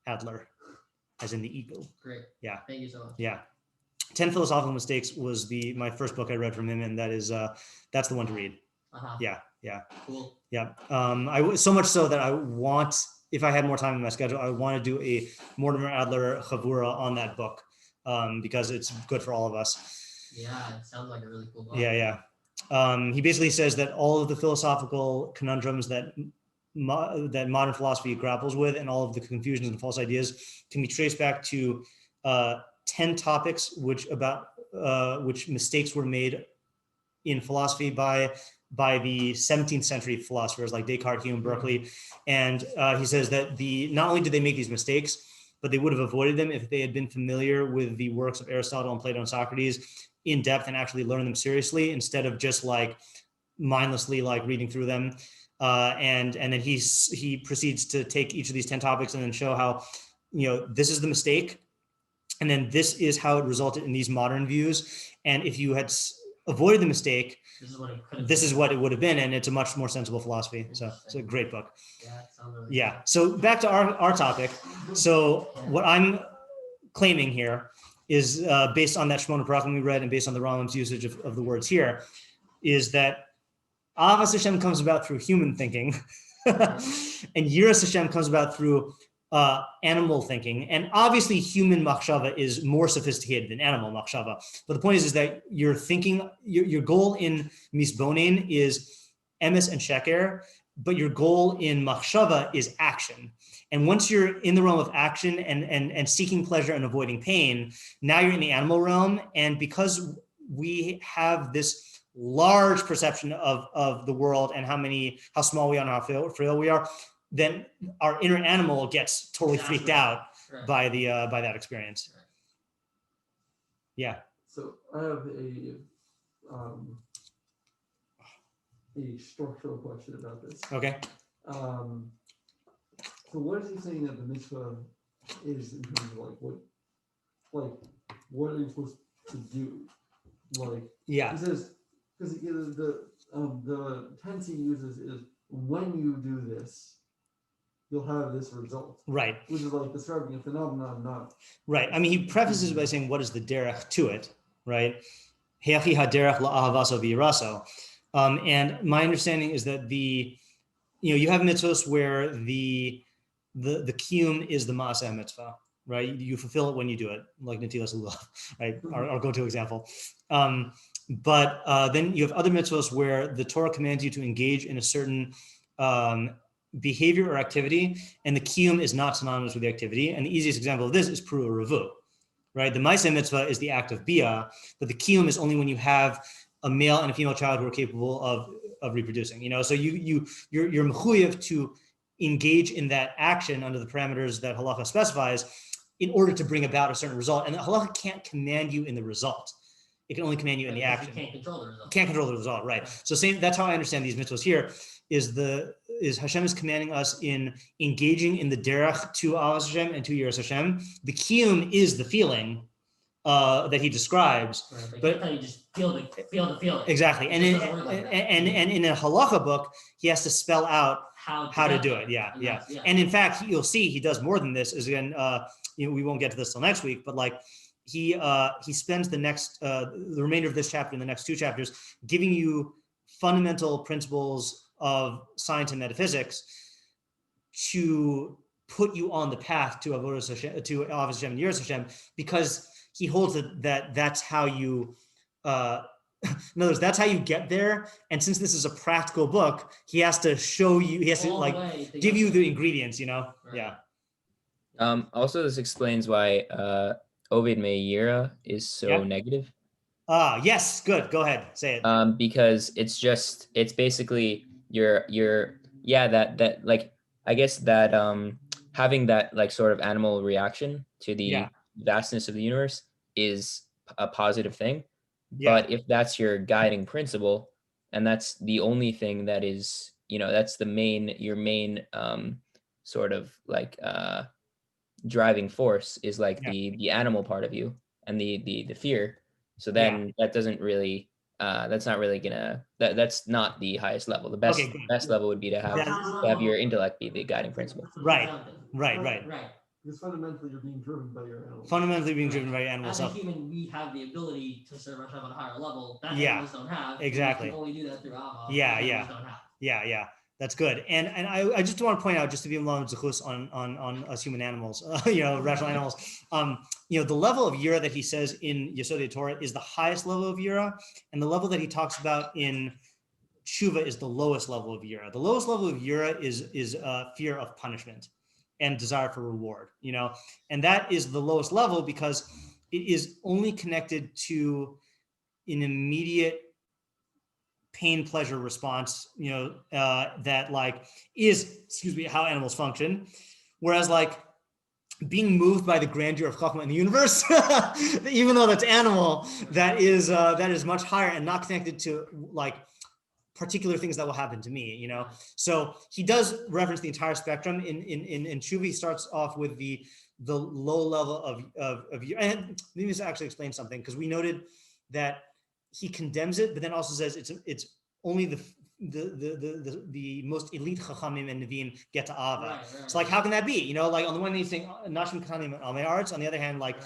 Adler, as in the eagle. Great. Yeah. Thank you so much. Yeah. 10 Philosophical Mistakes was my first book I read from him, and that's the one to read. Yeah. Cool. Yeah. So much so that I want, if I had more time in my schedule, I want to do a Mortimer Adler chavurah on that book, because it's good for all of us. Yeah, it sounds like a really cool book. Yeah. He basically says that all of the philosophical conundrums that modern philosophy grapples with, and all of the confusions and false ideas, can be traced back to 10 topics which mistakes were made in philosophy by the 17th century philosophers like Descartes, Hume, Berkeley. And he says that not only did they make these mistakes, but they would have avoided them if they had been familiar with the works of Aristotle and Plato and Socrates in depth and actually learn them seriously, instead of just like mindlessly like reading through them. And then he proceeds to take each of these 10 topics and then show how, this is the mistake, and then this is how it resulted in these modern views. And if you had avoided the mistake, this is what it would have been. And it's a much more sensible philosophy. So it's a great book. Yeah, it sounds really Yeah. So back to our topic. So what I'm claiming here is based on that Shmona Parachim we read, and based on the Rambam's usage of the words here, is that ahavas Hashem comes about through human thinking, and yiras Hashem comes about through animal thinking. And obviously human machshava is more sophisticated than animal machshava. But the point is that you're thinking, your goal in misbonin is emes and sheker, but your goal in machshava is action. And once you're in the realm of action and seeking pleasure and avoiding pain, now you're in the animal realm. And because we have this large perception of the world and how small we are and how frail we are, then our inner animal gets totally freaked out by that experience. Right. Yeah. So I have a structural question about this. Okay. So what is he saying that the mitzvah is in terms of what are you supposed to do? Yeah. He says, because the tense he uses is, when you do this, you'll have this result. Right. Which is like describing a phenomenon, not. Right. I mean, he prefaces by saying, what is the derech to it, right? Hechi haderech la'ahavaso v'yiraso. And my understanding is that you have mitzvahs where the kiyum is the ma'aseh mitzvah, right? You fulfill it when you do it, like netilas lulav, right? Our go-to example. But then you have other mitzvahs where the Torah commands you to engage in a certain behavior or activity, and the kiyum is not synonymous with the activity. And the easiest example of this is Peru Revu, right? The ma'aseh mitzvah is the act of bia, but the kiyum is only when you have a male and a female child who are capable of reproducing. So you're mechuyev to engage in that action under the parameters that halacha specifies in order to bring about a certain result. And the halacha can't command you in the result. It can only command you in the action. You can't control the result. Can't control the result, right? So that's how I understand these mitzvahs here. Is Hashem is commanding us in engaging in the derech to ahavas Hashem and to yiras Hashem. The kiyum is the feeling that he describes, Right, but you just feel the feeling. Exactly, and in a halacha book, he has to spell out how to do it. Yeah. And in fact, you'll see he does more than this. As again, we won't get to this till next week, but like he spends the remainder of this chapter and the next 2 chapters giving you fundamental principles of science and metaphysics to put you on the path to ahavas Hashem and yiras Hashem, because he holds that that's how you. In other words, that's how you get there. And since this is a practical book, he has to show you. He has to like give you the ingredients. Right. Yeah. Also, this explains why Ovid Meira is so negative. Yes, good. Go ahead, say it. Because it's basically that like I guess that having that like sort of animal reaction to the vastness of the universe is a positive thing. But if that's your guiding principle, and that's the only thing that is, that's your main sort of like driving force is like the animal part of you and the fear. So then that doesn't really that's not really gonna that's not the highest level. The best level would be to have your intellect be the guiding principle. Right. Because fundamentally you're being driven by your animal. As a human, we have the ability to serve Hashem on a higher level that animals don't have. Exactly. We can only do that through ahavas. Yeah. That's good. And I just want to point out, just to be along with zechus on us human animals, rational animals. The level of yira that he says in Yesodei Torah is the highest level of yira, and the level that he talks about in Tשובה is the lowest level of yira. The lowest level of yira is fear of punishment and desire for reward, and that is the lowest level because it is only connected to an immediate pain pleasure response, that like is, how animals function. Whereas like being moved by the grandeur of chachma in the universe, even though that's animal, that is much higher and not connected to like particular things that will happen to me, So he does reference the entire spectrum. In Tשובה, he starts off with the low level of and let me just actually explain something, because we noted that he condemns it, but then also says it's only the most elite chachamim and neviim get to ava. So like, how can that be? Like on the one hand he's saying nashim katanim al me'aretz, on the other hand, like.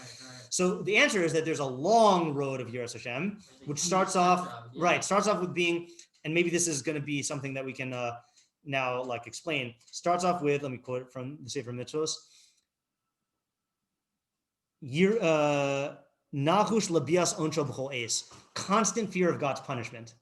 So the answer is that there's a long road of yiras Hashem, which starts off with being. And maybe this is going to be something that we can now like explain. Starts off with, let me quote it from the Sefer Mitzvos. Nachush labias oncho b'chol eis. Constant fear of God's punishment.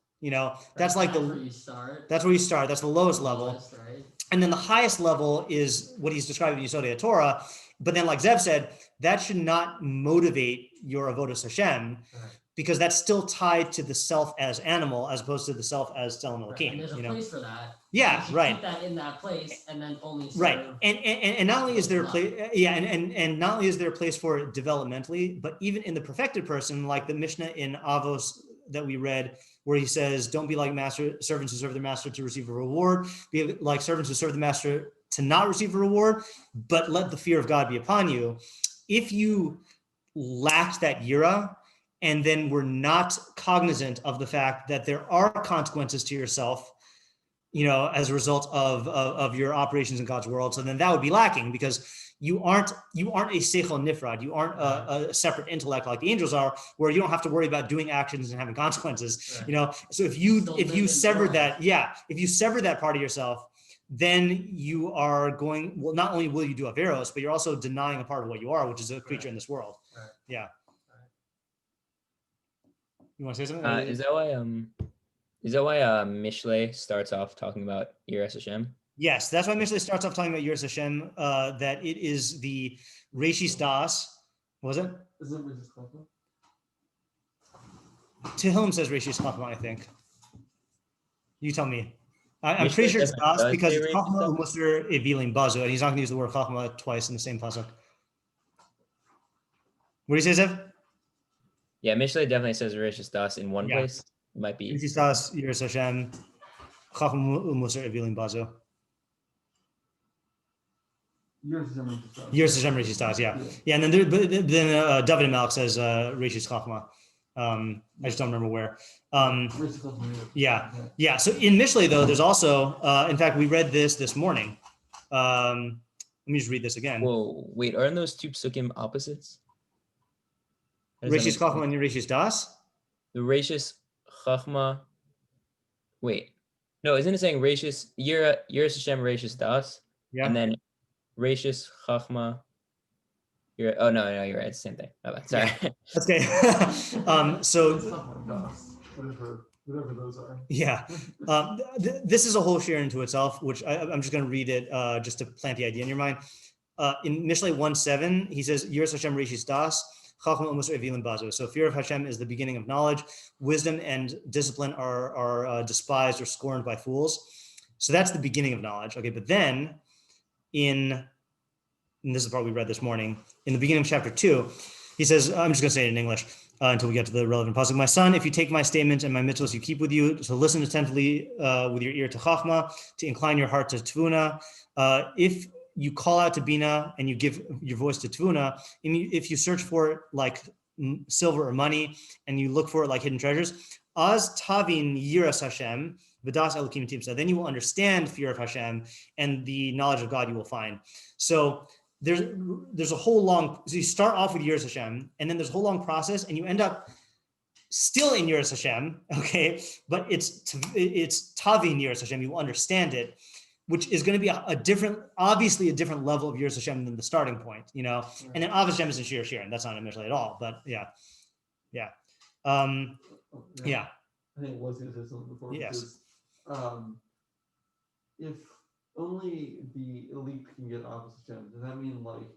That's like that's where you start. That's the lowest level. Right. And then the highest level is what he's describing in Yesodei Torah. But then, like Zev said, that should not motivate your avodas Hashem. Right. Because that's still tied to the self as animal, as opposed to the self as Tzelem Elokim. And there's a place for that. Yeah, right. Keep that in that place, and then only serve. Right. And not only is there a place, and not only is there a place for it developmentally, but even in the perfected person, like the Mishnah in Avos that we read, where he says, "Don't be like servants who serve their master to receive a reward. Be like servants who serve the master to not receive a reward, but let the fear of God be upon you." If you lack that yira, and then we're not cognizant of the fact that there are consequences to yourself, as a result of your operations in God's world. So then that would be lacking, because you aren't a seichel nifrad. You aren't a separate intellect like the angels are, where you don't have to worry about doing actions and having consequences. Right. So if you sever that part of yourself, then you are going. Well, not only will you do averos, but you're also denying a part of what you are, which is a creature in this world. Right. Yeah. You want to say something? Is that why Mishle starts off talking about yiras Hashem? Yes, that's why Mishle starts off talking about yiras Hashem. That it is the Reishis Das. Was it? Is it Reishis Chachma? Tehillim says Reishis Chachma, I think. You tell me. I'm pretty sure it's Das, because it's Chachma Umusar Evilim Bazu, and he's not going to use the word Chachma twice in the same pasuk. What do you say, Zev? Yeah, Mishle definitely says Reishis Das in one place. It might be Reishis Das, yiras Hashem, Chachma Umusar Evilim Bazu. Yiras Hashem Reishis Das, yeah. And then David Melch says Reishis Chachma. I just don't remember where. Yeah. So in Mishle, though, there's also, in fact, we read this morning. Let me just read this again. Whoa, wait, aren't those two psukim opposites? Reishis Chachma and Reishis Das? The Reishis Chachma. Wait. No, isn't it saying Reishis yiras Hashem Reishis Das? Yeah. And then Reishis Chachma. Oh no, you're right. It's the same thing. Oh, sorry. Yeah. That's okay. So whatever those are. Yeah. This is a whole shiur into itself, which I'm just going to read it just to plant the idea in your mind. In Mishlei 1:7, he says, Yiras Hashem Reishis Das, Chachma Umus Evilim Bazu. So fear of Hashem is the beginning of knowledge. Wisdom and discipline are despised or scorned by fools. So that's the beginning of knowledge. Okay, but then and this is the part we read this morning, in the beginning of chapter 2, he says, I'm just going to say it in English until we get to the relevant pasuk. My son, if you take my statements and my mitzvahs you keep with you, to listen attentively with your ear to chachma, to incline your heart to tvuna, if you call out to bina and you give your voice to tvuna, if you search for it like silver or money and you look for it like hidden treasures, az tavin yiras Hashem, v'das elokim timsa, then you will understand fear of Hashem and the knowledge of God you will find. So there's a whole long, so you start off with yiras Hashem, and then there's a whole long process, and you end up still in yiras Hashem, okay? But it's tavin yiras Hashem, you will understand it, which is going to be obviously a different level of yiras Hashem than the starting point, you know? Right. And then ahavas Hashem isn't shiur, and that's not initially at all, but yeah. Yeah. Yeah. I think I was going to say something before. Yes. Because, if only the elite can get ahavas Hashem, does that mean like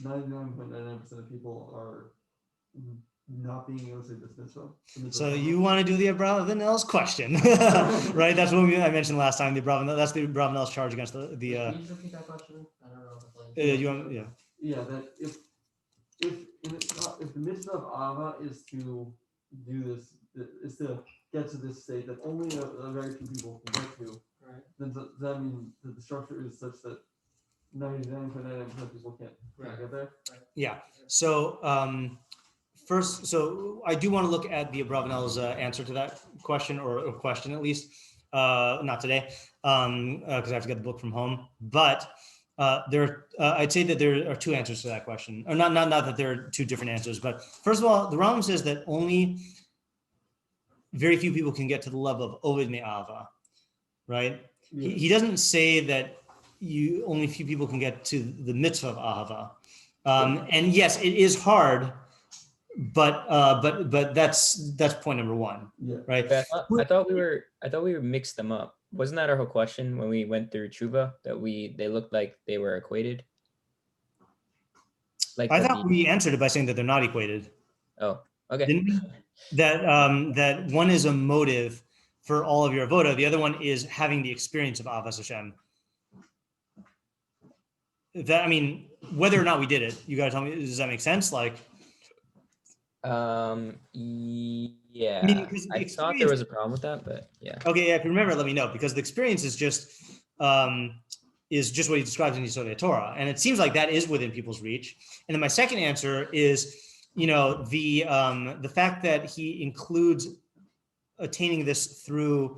99.99% of people are not being able to say this mitzvah? So you want to do the Abravanel's question, right? That's what I mentioned last time. That's the Abravanel's charge against the. Can you just repeat that question? I don't know. Yeah, that if the mitzvah of ahava is to do this, is to get to this state that only a very few people can get to, right? Then does that mean that the structure is such that 99.99% of people can't get there? Right. Yeah. So first, so I do want to look at the Abravanel's answer to that question, or a question at least. Not today, because I have to get the book from home. But I'd say that there are two answers to that question, or not that there are two different answers. But first of all, the Rambam says that only very few people can get to the level of oved me'ava, right? Yeah. He doesn't say that only few people can get to the mitzvah of ahava. And yes, it is hard, but that's point number one, right? I thought we were mixed them up. Wasn't that our whole question when we went through Tשוba, that they looked like they were equated? Like I thought we answered it by saying that they're not equated. Oh, okay. Didn't we? That one is a motive for all of your avoda. The other one is having the experience of ahavas Hashem. That, I mean, whether or not we did it, you gotta tell me. Does that make sense? Like, yeah. I thought there was a problem with that, but yeah. Okay, yeah. If you remember, let me know, because the experience is just what he describes in Yesodei Torah, and it seems like that is within people's reach. And then my second answer is, the fact that he includes attaining this through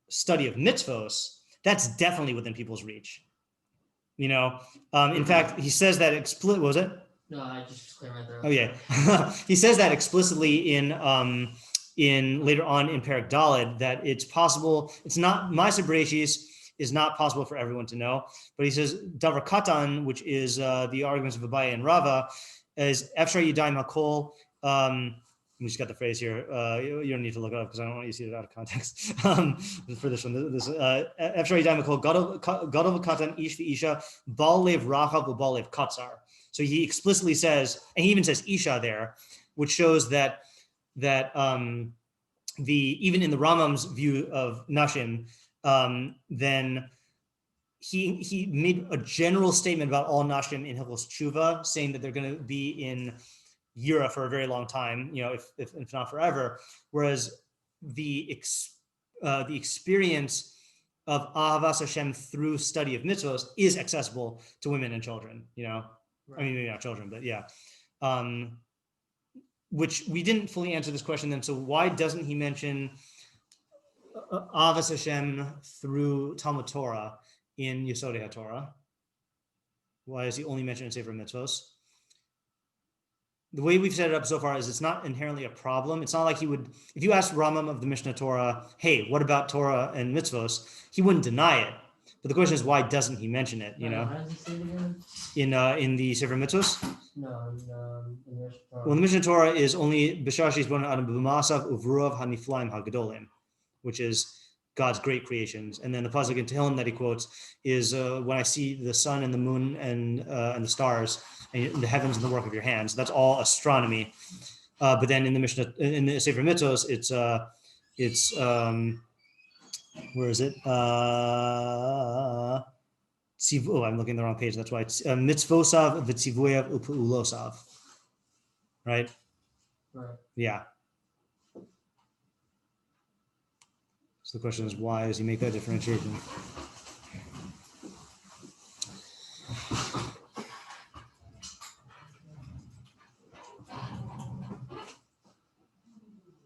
study of mitzvos. That's definitely within people's reach. In fact, he says that explicit. Was it? No, I just clear right there. Oh yeah, he says that explicitly in later on in Perek Daled, that it's possible. It's not Ma'aser Bereishis is not possible for everyone to know, but he says Davar Katan, which is the arguments of Abaye and Rava, is Efshar Yidayim Hakol. We just got the phrase here. You don't need to look it up because I don't want you to see it out of context. For this one, Efshar Yidayim Hakol Gadol Katan Ish V'Isha Bal Lev Rachav V'Bal Lev Katzar. So he explicitly says, and he even says Isha there, which shows that even in the Rambam's view of Nashim, then he made a general statement about all Nashim in Hilchos Tשוba, saying that they're going to be in Yira for a very long time, if not forever. Whereas the experience of ahavas Hashem through study of mitzvos is accessible to women and children. Right. I mean, maybe not children, but yeah. Which we didn't fully answer this question then. So why doesn't he mention ahavas Hashem through Talmud Torah in Yesodei Torah? Why does he only mention it in Sefer Mitzvos? the way we've set it up so far is it's not inherently a problem. It's not like he would, if you asked Rambam of the Mishnah Torah, hey, what about Torah and mitzvos? He wouldn't deny it. But the question is, why doesn't he mention it? You know, how does he say it again? In the Sefer Mitzvos. No, in the Mishnah Torah. Well, the Mishnah Torah is only b'shashis bon adam b'masav uvruav haniflaim hagedolim, which is God's great creations. And then the pasuk in Tehillim that he quotes is when I see the sun and the moon and the stars and the heavens and the work of your hands. That's all astronomy. But then in the Mishnah, in the Sefer Mitzvos, it's where is it? I'm looking at the wrong page. That's why it's mitzvosav v'tzivuyav u'pu'ulosav. Right? Right. Yeah. So the question is, why does he make that differentiation?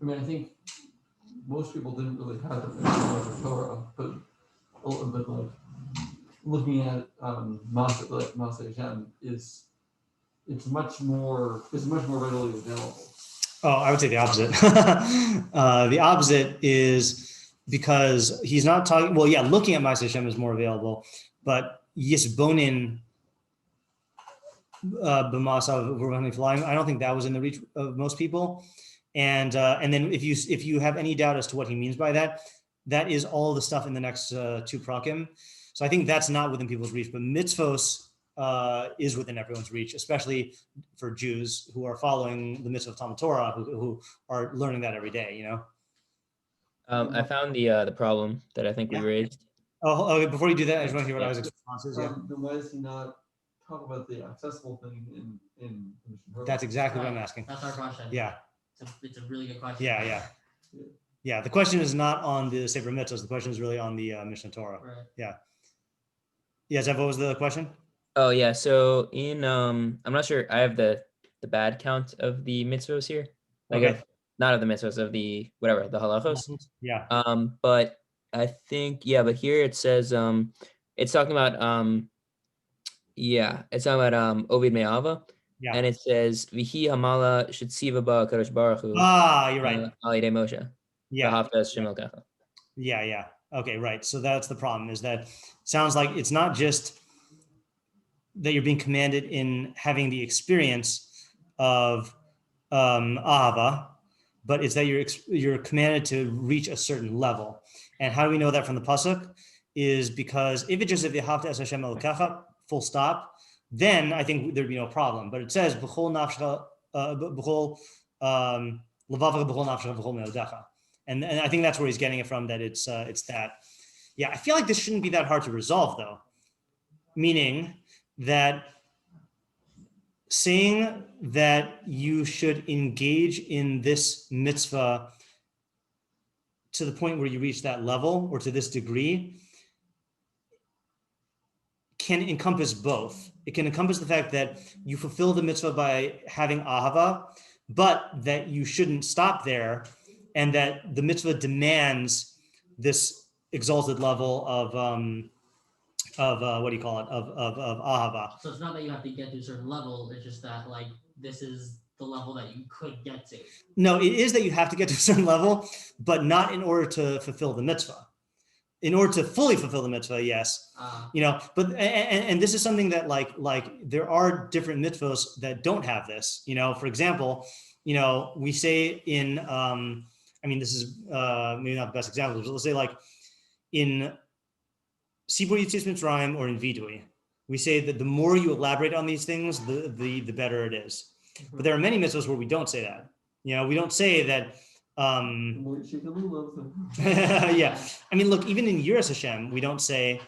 I mean, I think most people didn't really have it in Torah, but like looking at Masa Hashem it's much more readily available. Oh, I would say the opposite. The opposite is because he's not talking. Well, yeah, looking at Masa Hashem is more available, but Yisbonin b'masav, I don't think that was in the reach of most people. And then if you have any doubt as to what he means by that, that is all the stuff in the next two prakim. So I think that's not within people's reach, but mitzvos is within everyone's reach, especially for Jews who are following the mitzvah of Talmud Torah, who are learning that every day. You know. I found the problem that I think we raised. Oh, okay. Before you do that, I just want to hear what Isaac's response is. Then why does he not talk about the accessible thing in Mishnah Torah? That's exactly what I'm asking. That's our question. Yeah. It's a really good question. Yeah. The question is not on the Sefer Mitzvahs. The question is really on the Mishnah Torah. Right. Yeah. Yeah, Zev, what was the question? Oh yeah. So in I'm not sure. I have the bad count of the mitzvos here. Like Okay. Not of the mitzvos, of the whatever, the halachos. Yeah. But I think but here it says it's talking about it's talking about Ovid Me'ava. Yeah. And it says Vihi Hamala Shetziva Ba Kadosh Baruch Hu. You're right. Alidei Moshe. Yeah. Kacha. Yeah. Okay, right. So that's the problem, is that sounds like it's not just that you're being commanded in having the experience of ahava, but it's that you're commanded to reach a certain level. And how do we know that from the pasuk? Is because if it just said v'ahavta es Hashem elokecha, full stop, then I think there'd be no problem. But it says b'chol nafshecha, b'chol levavcha, b'chol nafshecha, b'chol me'odecha, and I think that's where he's getting it from. That it's that. Yeah, I feel like this shouldn't be that hard to resolve, though. Meaning that saying that you should engage in this mitzvah to the point where you reach that level or to this degree can encompass both. It can encompass the fact that you fulfill the mitzvah by having ahava, but that you shouldn't stop there, and that the mitzvah demands this exalted level of what do you call it, of ahava. So it's not that you have to get to a certain level, it's just that like this is the level that you could get to. No, it is that you have to get to a certain level, but not in order to fulfill the mitzvah. In order to fully fulfill the mitzvah, yes, but and this is something that like there are different mitzvahs that don't have this. For example, we say in this is maybe not the best example, but let's say like in Sibur Yitzis Mitzrayim or in Vidui, we say that the more you elaborate on these things, the better it is. But there are many mitzvahs where we don't say that. We don't say that. Yeah, look, even in yiras Hashem, we don't say.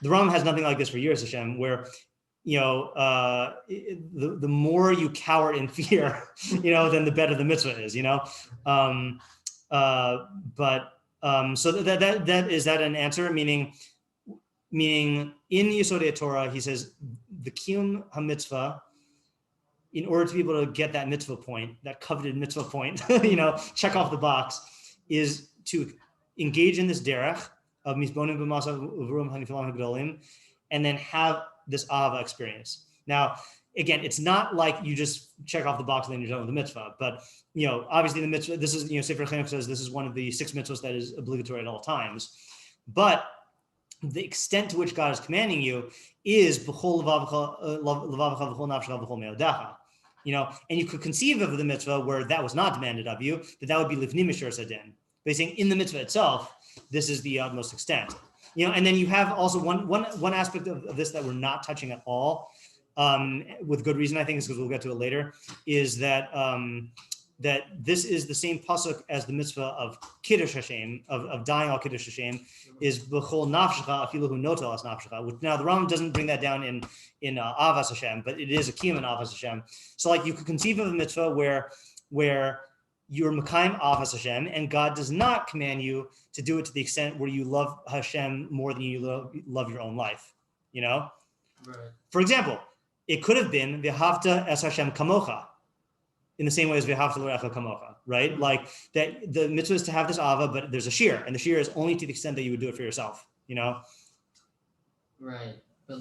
The Rambam has nothing like this for yiras Hashem, where the more you cower in fear, then the better the mitzvah is. So that is that an answer? Meaning in Yesodei Torah, he says the kiyum hamitzvah, in order to be able to get that mitzvah point, that coveted mitzvah point, check off the box, is to engage in this derech of misbonim b'masav uvrum hanifilam hagdolim, and then have this ahava experience. Now, again, it's not like you just check off the box and then you're done with the mitzvah. But obviously the mitzvah. This is Sefer Chaim says this is one of the 6 mitzvahs that is obligatory at all times. But the extent to which God is commanding you is b'chol levavcha v'chol nafshecha v'chol me'odecha. And you could conceive of the mitzvah where that was not demanded of you, that would be livnim mishur sadin. But saying in the mitzvah itself, this is the utmost extent. And then you have also one aspect of this that we're not touching at all, with good reason, I think, is because we'll get to it later, is that that this is the same pasuk as the mitzvah of Kiddush Hashem, of dying al Kiddush Hashem, is b'chol nafshecha afilu hu notel as nafshecha. Which now the Rambam doesn't bring that down in ahavas Hashem, but it is a kiyum in ahavas Hashem. So like you could conceive of a mitzvah where you're mekayim ahavas Hashem, and God does not command you to do it to the extent where you love Hashem more than you love your own life. Right. For example, it could have been v'havta es Hashem kamocha, in the same way as v'havta l'recha kamocha, right? Like that the mitzvah is to have this ava, but there's a shiur, and the shiur is only to the extent that you would do it for yourself. Right. So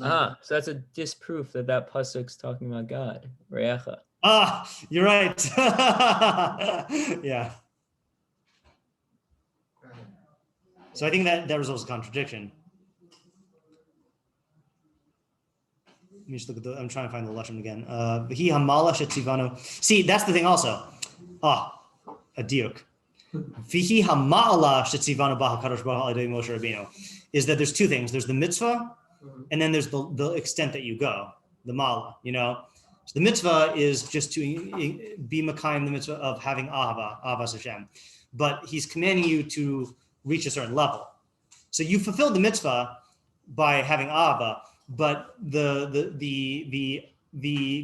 that's a disproof that pasuk's talking about God. Re'echa. You're right. Yeah. So I think that resolves a contradiction. Let me just look at I'm trying to find the lashon again. V'hi hamala shetzivanu. See, that's the thing also. A diuk. V'hi hamala shetzivanu b'hakadosh baruch hu Moshe Rabbeinu. Is that there's two things. There's the mitzvah, and then there's the extent that you go, the mala. So the mitzvah is just to be mekayim the mitzvah of having ahavas Hashem, but He's commanding you to reach a certain level. So you fulfilled the mitzvah by having ahava, but the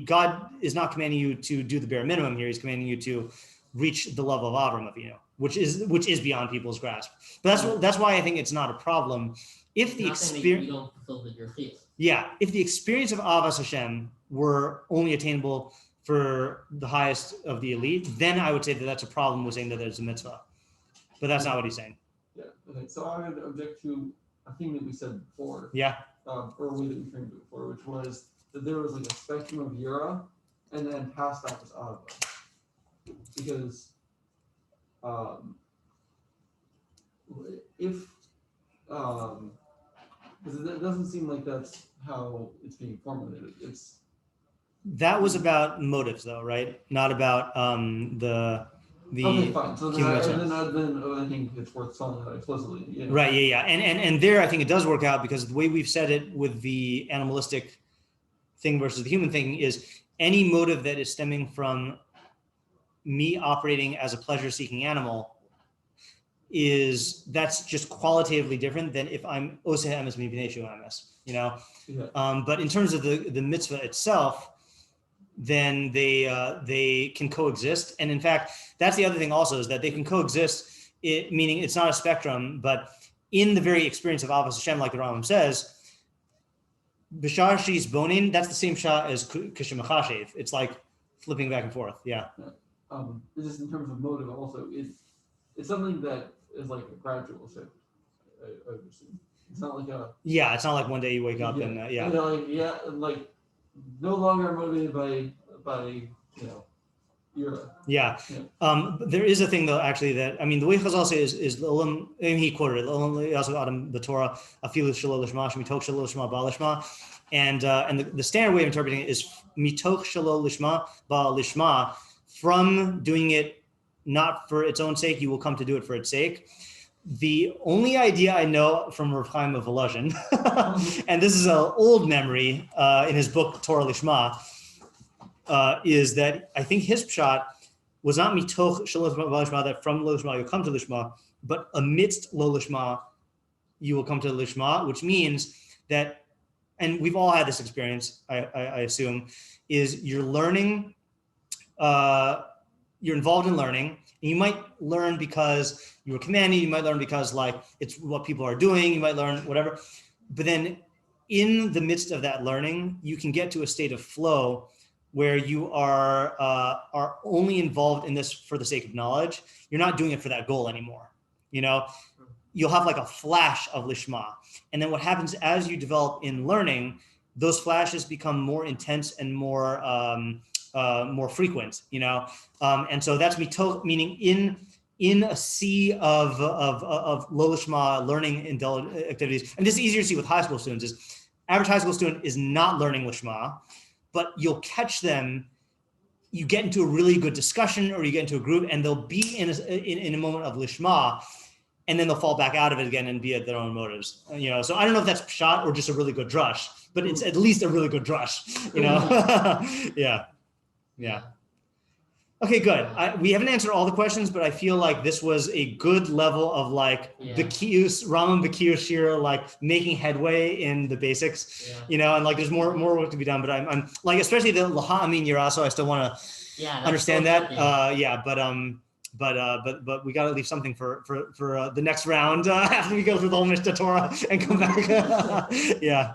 God is not commanding you to do the bare minimum here. He's commanding you to reach the level of Avram Avinu, which is beyond people's grasp. But that's why I think it's not a problem if the experience. Yeah, if the experience of ahavas Hashem were only attainable for the highest of the elite, then I would say that that's a problem with saying that there's a mitzvah. But that's not what he's saying. Yeah. Okay. So I would object to a thing that we said before. Yeah. Or a way that we framed it before, which was that there was like a spectrum of yira, and then past that was ahavas. Because because it doesn't seem like that's how it's being formulated. That was about motives, though, right? Not about the. Okay, fine. So then I think it's worth spelling that explicitly. Yeah. Right. Yeah. And there, I think it does work out because the way we've said it with the animalistic thing versus the human thing is any motive that is stemming from me operating as a pleasure-seeking animal that's just qualitatively different than if I'm oseh emes mipnei emes, Yeah. But in terms of the mitzvah itself, then they can coexist. And in fact, that's the other thing also, is that they can coexist, meaning it's not a spectrum, but in the very experience of ahavas Hashem, like the Rambam says, b'shar she's bonin, that's the same shah as kishimachashev. It's like flipping back and forth. Yeah. Just in terms of motive also, it's something that is like a gradual shift, I understand. It's not like yeah, it's not like one day you wake up and like no longer motivated by yira. Yeah. There is a thing though, actually, that the way Chazal say is l'olam. He quoted it. Also Adam the Torah afilu shelo lishma mitoch shelo lishma ba lishma, and the standard way of interpreting it is mitoch shelo lishma ba lishma, from doing it not for its own sake, you will come to do it for its sake. The only idea I know from Rav Chaim of Volozhin, and this is an old memory in his book Torah Lishma, is that I think his pshat was not mitoch shelo lishma, that from lo lishma you'll come to lishma, but amidst lo lishma you will come to lishma, which means that, and we've all had this experience, I assume, is you're learning, you're involved in learning, and you might learn because you were commanded, you might learn because like it's what people are doing, you might learn whatever, but then in the midst of that learning, you can get to a state of flow where you are only involved in this for the sake of knowledge. You're not doing it for that goal anymore. You'll have like a flash of lishma, and then what happens as you develop in learning, those flashes become more intense and more frequent, you know? And so that's meaning in a sea of lo lishma learning activities, and this is easier to see with high school students, is average high school student is not learning lishma, but you'll catch them, you get into a really good discussion or you get into a group and they'll be in a moment of lishma, and then they'll fall back out of it again and be at their own motives. You know, so I don't know if that's pshat or just a really good drush, but it's at least a really good drush, you know? Yeah. Okay, good. We haven't answered all the questions, but I feel like this was a good level of like bekius, Rambam bekius shiur, like making headway in the basics, you know, and like there's more work to be done, but I'm like, especially the laha amin yiras, so I still want to understand that. But we got to leave something for the next round after we go through the whole Mishnah Torah and come back. Yeah.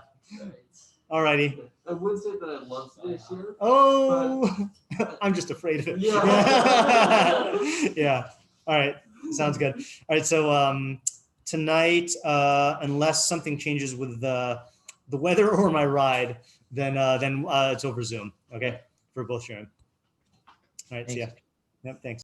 Alrighty. I would say that I love today's shiur. Oh, I'm just afraid of it. Yeah. All right. Sounds good. All right. So tonight, unless something changes with the weather or my ride, then it's over Zoom. Okay, for both shiurim. All right. See ya. Yep. Thanks.